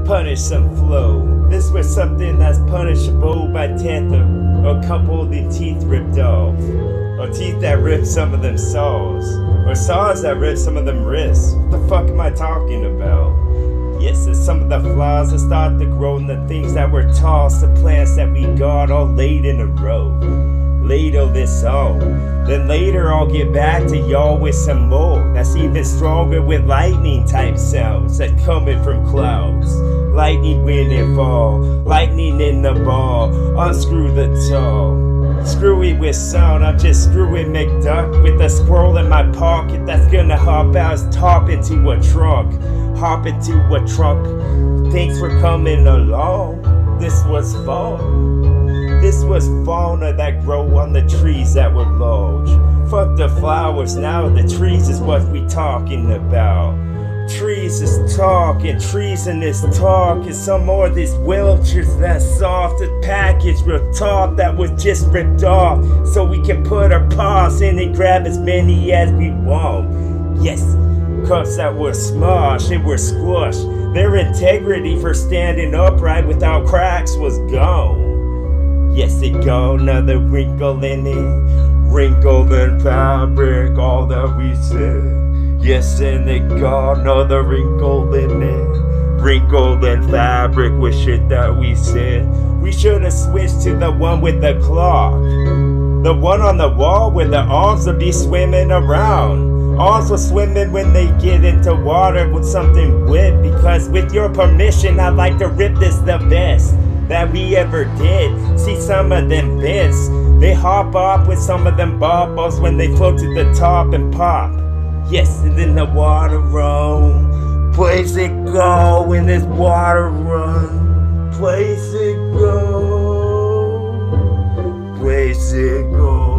punish some flow. This was something that's punishable by death, or a couple of the teeth ripped off, or teeth that ripped some of them saws, or saws that ripped some of them wrists. What the fuck am I talking about? Yes, it's some of the flaws that start to grow, and the things that were tossed, the plants that we got all laid in a row. Ladle this on, then later I'll get back to y'all with some more that's even stronger with lightning type sounds that coming from clouds. Lightning when it fall, lightning in the ball, unscrew the tall. Screw it with sound, I'm just screwing McDuck with a squirrel in my pocket that's gonna hop out, top into a trunk. Hop into a trunk. Thanks for coming along. This was fall. This was fauna that grow on the trees that were large. Fuck the flowers, now the trees is what we talking about. Trees is talking, trees in this talk, and some more of these wheelchairs that soft. The package real top that was just ripped off, so we can put our paws in and grab as many as we want. Yes, cups that were smushed and were squished. Their integrity for standing upright without cracks was gone. Yes, it got another wrinkle in it, wrinkled in fabric, all that we said. Yes, and it got another wrinkle in it, wrinkled in fabric with shit that we said. We should have switched to the one with the clock, the one on the wall where the arms would be swimming around. Arms were swimming when they get into water with something wet, because with your permission I'd like to rip this the best that we ever did. See some of them bits, they hop off with some of them bubbles when they float to the top and pop. Yes, and then the water run. Place it go when this water run. Place it go. Place it go.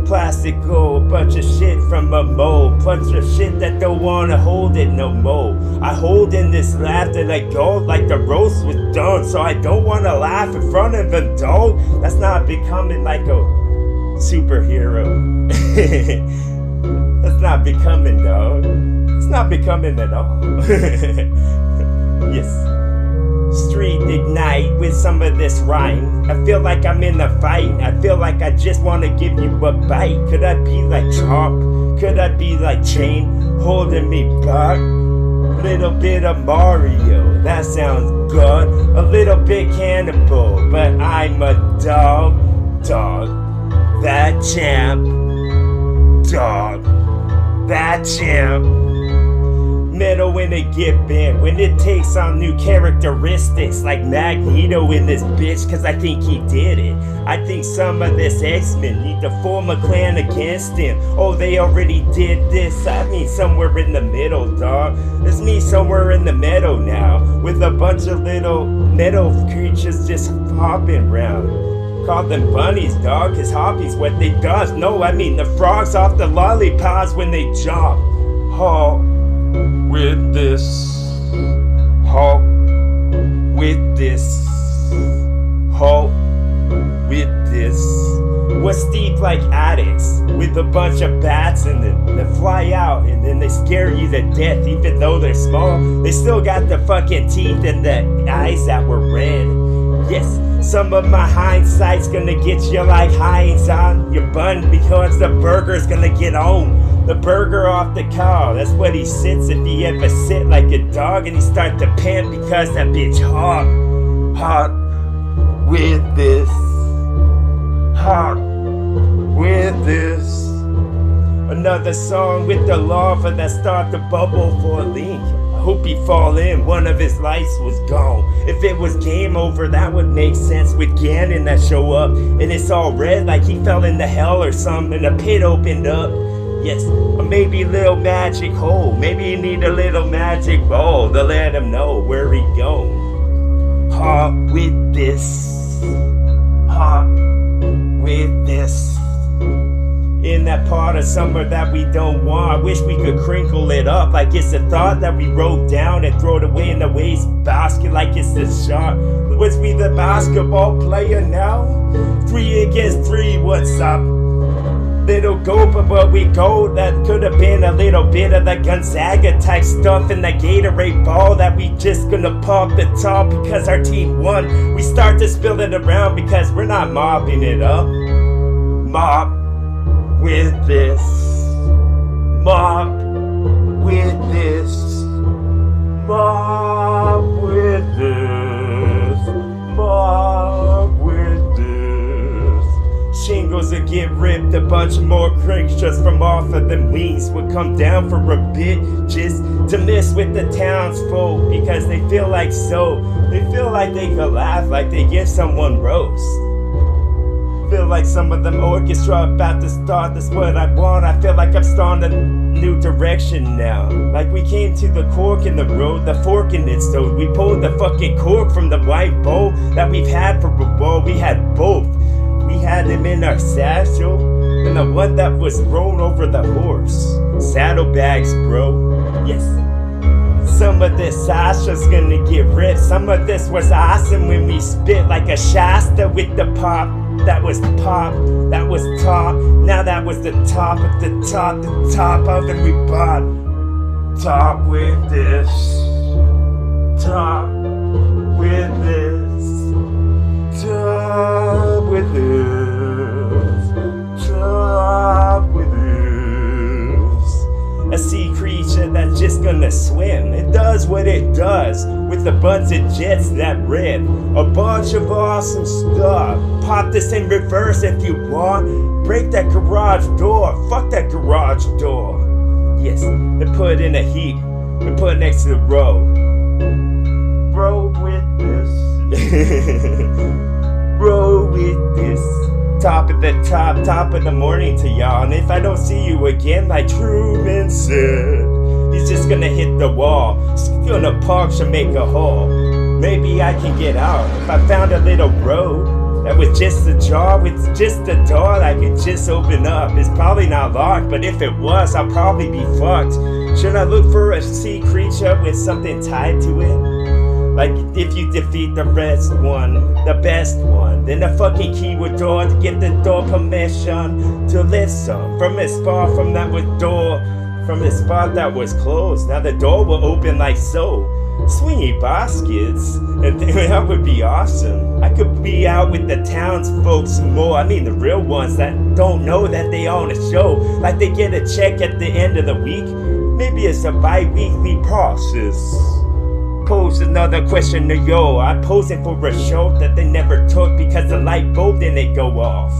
Plastic go, a bunch of shit from a mold, bunch of shit that don't wanna hold it no more. I hold in this laughter like gold, like the roast was done, so I don't wanna laugh in front of them, dog. That's not becoming like a superhero. That's not becoming, dog. It's not becoming at all. Yes. Street ignite with some of this rhyme. I feel like I'm in a fight. I feel like I just want to give you a bite. Could I be like Chomp? Could I be like Chain holding me back? Little bit of Mario, that sounds good. A little bit Cannibal, but I'm a dog. Dog, that champ. Dog, that champ. Metal when it get bent, when it takes on new characteristics like Magneto in this bitch, cause I think he did it. I think some of this X-Men need to form a clan against him. Oh, they already did this. I mean somewhere in the middle, dog. There's me somewhere in the meadow now, with a bunch of little metal creatures just hopping around. Call them bunnies, dog. His hobby's what they does. No, I mean the frogs off the lollipops when they jump. Oh, with this, halt with this, halt with this. What's deep like addicts with a bunch of bats in them that fly out and then they scare you to death. Even though they're small, they still got the fucking teeth and the eyes that were red. Yes, some of my hindsight's gonna get you like Heinz on your bun, because the burger's gonna get on. The burger off the cow, that's what he sits if he ever sit like a dog and he start to pant because that bitch hot. Hot with this. Hot with this. Another song with the lava that start to bubble for a Link. I hope he fall in, one of his lights was gone. If it was game over, that would make sense with Ganon that show up and it's all red like he fell into hell or something and a pit opened up. Yes, or maybe a little magic hole. Maybe you need a little magic ball to let him know where he go. Hot with this. Hot with this. In that part of summer that we don't want, I wish we could crinkle it up like it's a thought that we wrote down and throw it away in the waste basket like it's a shot. Was we the basketball player now? 3 against 3, what's up? little go, but where we go, that could have been a little bit of the Gonzaga type stuff in the Gatorade ball that we just gonna pump the top because our team won. We start to spill it around because we're not mopping it up. Mop with this. Mop with this. Mop with this. Mop with this. Shingles would get ripped, a bunch more cranks just from off of them wings would come down for a bit just to mess with the townsfolk because they feel like they feel like they could laugh like they give someone roast. Feel like some of them orchestra about to start, that's what I want. I feel like I'm starting a new direction now. Like we came to the cork in the road, the fork in it, so we pulled the fucking cork from the white bowl that we've had for a while. We had both. We had them in our satchel, and the one that was thrown over the horse. Saddlebags, bro. Yes. Some of this Sasha's gonna get ripped. Some of this was awesome when we spit like a Shasta with the pop. That was pop, that was top. Now that was the top of the top of every bot. Top with this. Top with this. Top with this. Top with this. A sea creature that's just gonna swim. It does what it does with a bunch of jets that rip. A bunch of awesome stuff. Pop this in reverse if you want. Break that garage door. Fuck that garage door. Yes, and put it in a heap. And put it next to the road. Road with this. Road with this. Top of the top of the morning to y'all. And if I don't see you again, like Truman said, he's just gonna hit the wall. He's gonna puncture, make a hole. Maybe I can get out if I found a little road that was just a jar with just a door I could just open up. It's probably not locked, but if it was, I'll probably be fucked. Should I look for a sea creature with something tied to it? Like if you defeat the best one, then the fucking keyword door to get the door permission to lift some from a spot from that was door, from the spot that was closed. Now the door will open like so. Swingy baskets, and that would be awesome. I could be out with the townsfolk some more. I mean the real ones that don't know that they own a show. Like they get a check at the end of the week. Maybe it's a bi-weekly process. Pose another question to yo. I'm posing for a show that they never took because the light bulb didn't go off.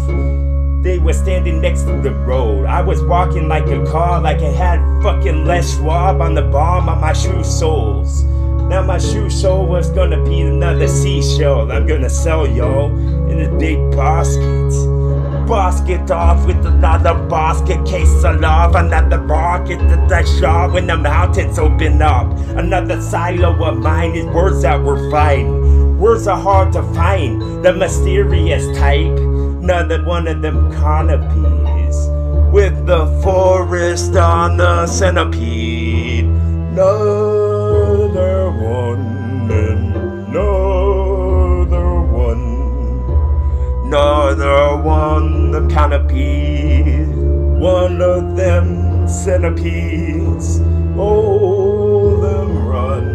They were standing next to the road. I was walking like a car, like it had fucking Les Schwab on the bottom of my shoe soles. Now my shoe sole was gonna be another seashell I'm gonna sell y'all in a big basket. Basket off with another basket case of love. Another rocket that I shot when the mountains open up. Another silo of mine is words that we're fighting. Words are hard to find, the mysterious type. Another one of them canopies with the forest on the centipede. Another one, another one, another one, the canopy, one of them centipedes. Oh, them run,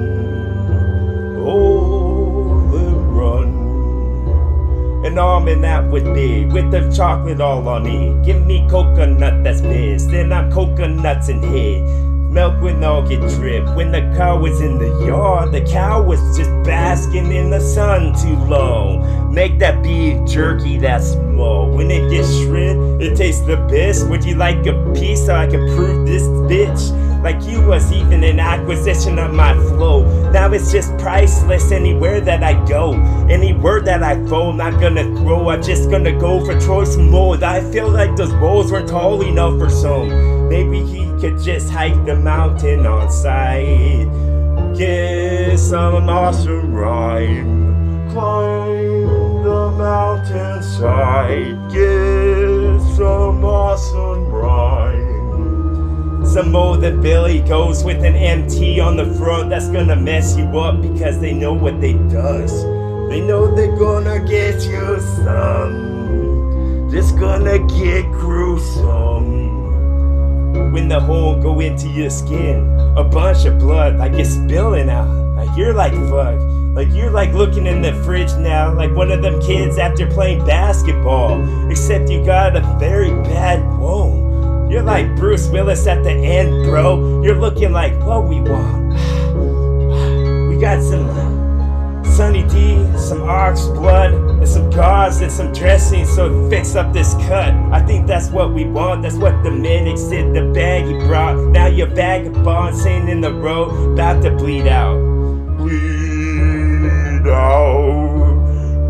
oh, them run. An almond that would be with the chocolate all on it. Give me coconut that's pissed, then I'm coconuts in head. Milk would all get dripped. When the cow was in the yard, the cow was just basking in the sun too low. Make that beef jerky that small. When it gets shred, it tastes the best. Would you like a piece so I can prove this bitch? Like you was even an acquisition of my flow. Now it's just priceless anywhere that I go. Any word that I fold, not gonna throw. I'm just gonna go for choice mode. I feel like those rolls weren't tall enough for some. Maybe he could just hike the mountain on sight. Get some awesome rhyme. Climb the mountainside. Get some awesome rhyme. Some more that Billy goes with an MT on the front. That's gonna mess you up because they know what they does. They know they're gonna get you some. Just gonna get gruesome. When the hole go into your skin, a bunch of blood like it's spilling out. Like you're like fuck. Like you're like looking in the fridge now, like one of them kids after playing basketball. Except you got a very bad wound. You're like Bruce Willis at the end, bro. You're looking like what we want. We got some Sunny D, some ox blood, and some gauze and some dressing so fix up this cut. I think that's what we want, that's what the medic said, the bag he brought. Now your vagabond sitting in the road, about to bleed out. Bleed out,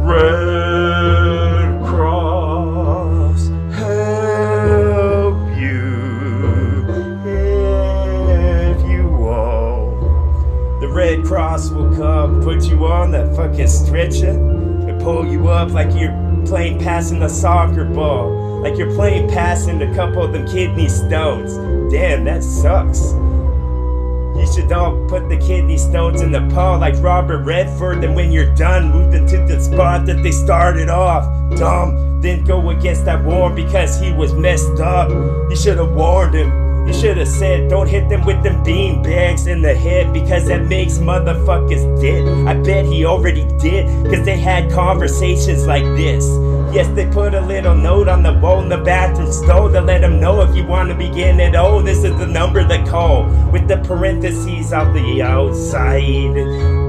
Red Cross, help you if you want. The Red Cross will come, put you on that fucking stretcher, and pull you up like you're playing passing a soccer ball. Like you're playing passing a couple of them kidney stones. Damn, that sucks. You should all put the kidney stones in the paw like Robert Redford, and when you're done, move them to the spot that they started off. Dumb, didn't go against that war because he was messed up. You should have warned him. You should have said, don't hit them with them bean bags in the head because that makes motherfuckers dead. I bet he already did, cause they had conversations like this. Yes, they put a little note on the wall in the bathroom stall to let them know if you want to begin it. Oh, this is the number to call, with the parentheses on the outside.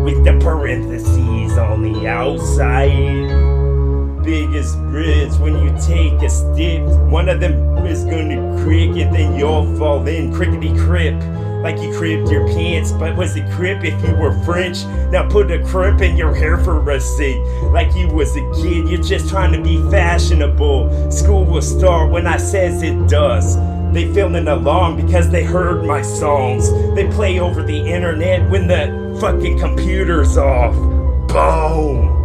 With the parentheses on the outside. Biggest bridge when you take a step, one of them is gonna crick and then you'll fall in. Crickety crip, like you cripped your pants, but was it crip if you were French? Now put a crip in your hair for a seat, like you was a kid, you're just trying to be fashionable. School will start when I says it does. They feeling along because they heard my songs. They play over the internet when the fucking computer's off. Boom!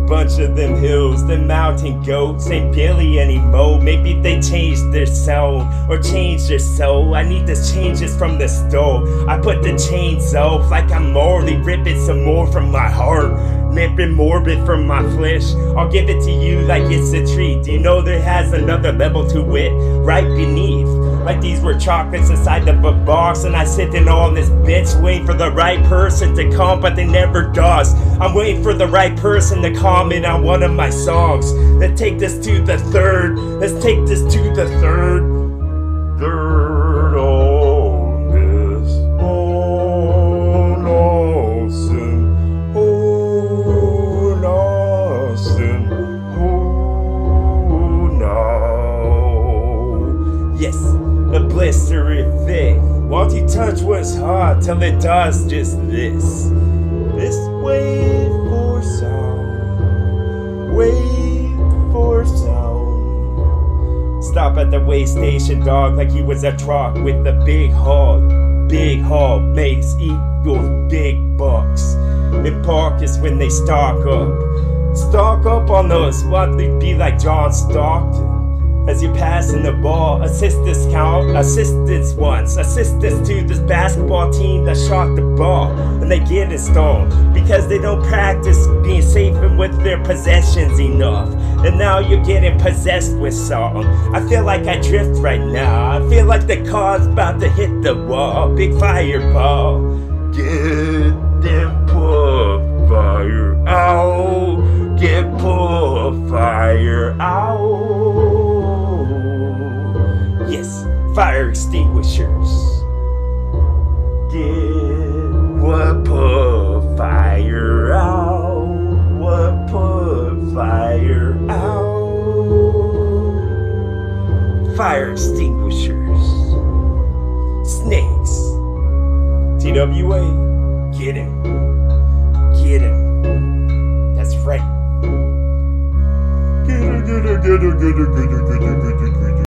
Bunch of them hills, them mountain goats ain't Billy anymore. Maybe they changed their sound or changed their soul. I need the changes from the stove. I put the chains off like I'm morally ripping some more from my heart, ripping morbid from my flesh. I'll give it to you like it's a treat. Do you know there has another level to it right beneath? Like these were chocolates inside of a box, and I sitting on this bench waiting for the right person to come, but they never does. I'm waiting for the right person to comment on one of my songs. Let's take this to the third. Let's take this to the third. Third on this. Oh, Lawson. Oh, Lawson. Oh, no. Yes. A blistery thing. Won't you touch what's hot till it does just this? This wait for sound. Wait for sound. Stop at the way station, dog, like he was a truck with the big hog. Big hog makes equals big bucks. In park is when they stock up. Stock up on those, what they be like John Stockton. As you're passing the ball, assist this count, assist this once, assist this to this basketball team that shot the ball, and they get it stoned because they don't practice being safe with their possessions enough. And now you're getting possessed with song. I feel like I drift right now. I feel like the car's about to hit the wall. Big fireball. Get them poor fire out. Get poor fire out. Yes, fire extinguishers. Get what put fire out. What put fire out. Fire extinguishers. Snakes. TWA. Get him. Get him. That's right. Get him, get him, get him, get him, get him, get him.